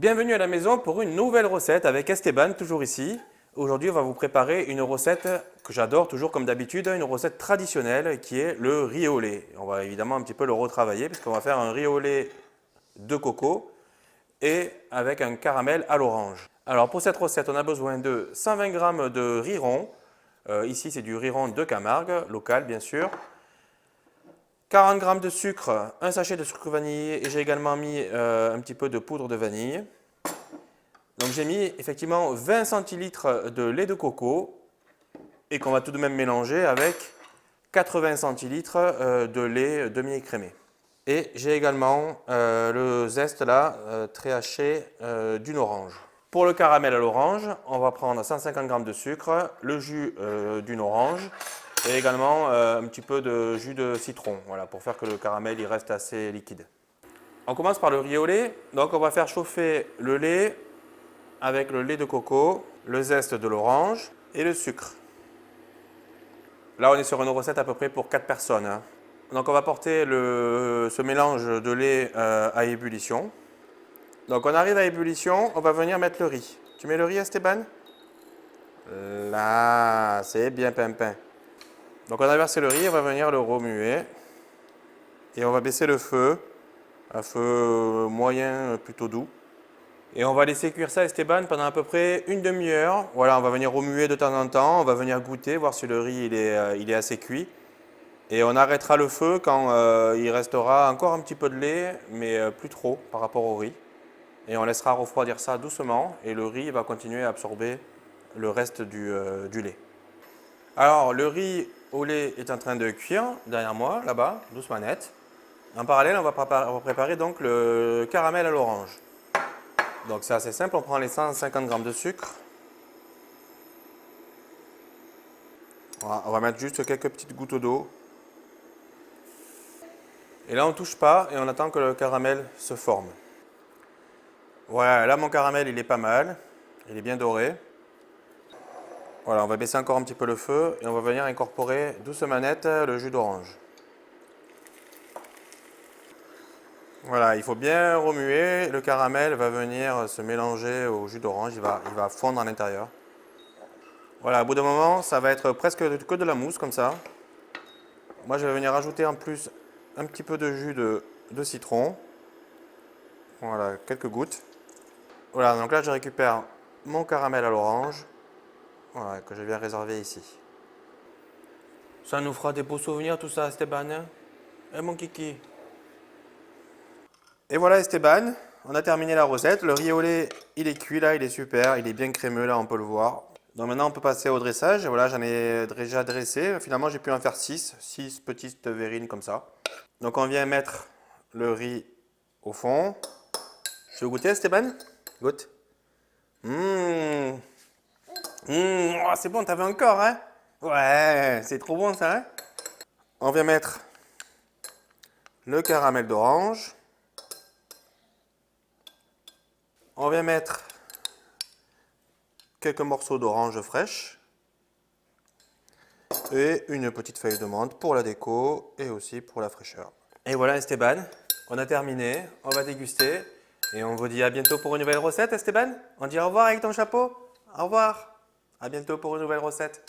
Bienvenue à la maison pour une nouvelle recette avec Esteban, toujours ici. Aujourd'hui, on va vous préparer une recette que j'adore, toujours comme d'habitude, une recette traditionnelle qui est le riz au lait. On va évidemment un petit peu le retravailler puisqu'on va faire un riz au lait de coco et avec un caramel à l'orange. Alors pour cette recette, on a besoin de 120 g de riz rond. Ici, c'est du riz rond de Camargue, local bien sûr. 40 g de sucre, un sachet de sucre vanillé et j'ai également mis un petit peu de poudre de vanille. Donc j'ai mis effectivement 20 centilitres de lait de coco et qu'on va tout de même mélanger avec 80 centilitres de lait demi-écrémé. Et j'ai également le zeste là, très haché d'une orange. Pour le caramel à l'orange, on va prendre 150 g de sucre, le jus d'une orange et également un petit peu de jus de citron, voilà, pour faire que le caramel il reste assez liquide. On commence par le riz au lait. Donc on va faire chauffer le lait avec le lait de coco, le zeste de l'orange et le sucre. Là on est sur une recette à peu près pour 4 personnes. Hein. Donc on va porter ce mélange de lait à ébullition. Donc on arrive à ébullition, on va venir mettre le riz. Tu mets le riz Esteban? Là, c'est bien pimpin. Donc on a versé le riz, on va venir le remuer. Et on va baisser le feu, à feu moyen plutôt doux. Et on va laisser cuire ça Esteban pendant à peu près une demi-heure. Voilà, on va venir remuer de temps en temps, on va venir goûter, voir si le riz il est assez cuit. Et on arrêtera le feu quand il restera encore un petit peu de lait, mais plus trop par rapport au riz. Et on laissera refroidir ça doucement et le riz va continuer à absorber le reste du lait. Alors le riz au lait est en train de cuire derrière moi, là-bas, doucement net. En parallèle, on va préparer donc le caramel à l'orange. Donc c'est assez simple, on prend les 150 g de sucre. Voilà, on va mettre juste quelques petites gouttes d'eau. Et là on ne touche pas et on attend que le caramel se forme. Voilà, là mon caramel il est pas mal, il est bien doré. Voilà, on va baisser encore un petit peu le feu et on va venir incorporer doucement net le jus d'orange. Voilà, il faut bien remuer, le caramel va venir se mélanger au jus d'orange, il va fondre à l'intérieur. Voilà, au bout d'un moment, ça va être presque que de la mousse comme ça. Moi, je vais venir rajouter en plus un petit peu de jus de citron. Voilà, quelques gouttes. Voilà, donc là, je récupère mon caramel à l'orange, voilà, que je viens réserver ici. Ça nous fera des beaux souvenirs tout ça, Esteban. Eh mon kiki. Et voilà Esteban, on a terminé la recette. Le riz au lait, il est cuit là, il est super, il est bien crémeux là, on peut le voir. Donc maintenant on peut passer au dressage. Voilà, j'en ai déjà dressé. Finalement j'ai pu en faire 6 petites verrines comme ça. Donc on vient mettre le riz au fond. Tu veux goûter Esteban? Goûte. Oh, c'est bon, t'avais encore, hein? Ouais, c'est trop bon ça, hein? On vient mettre le caramel d'orange. On vient mettre quelques morceaux d'orange fraîche et une petite feuille de menthe pour la déco et aussi pour la fraîcheur. Et voilà Esteban, on a terminé, on va déguster et on vous dit à bientôt pour une nouvelle recette Esteban. On dit au revoir avec ton chapeau. Au revoir, à bientôt pour une nouvelle recette.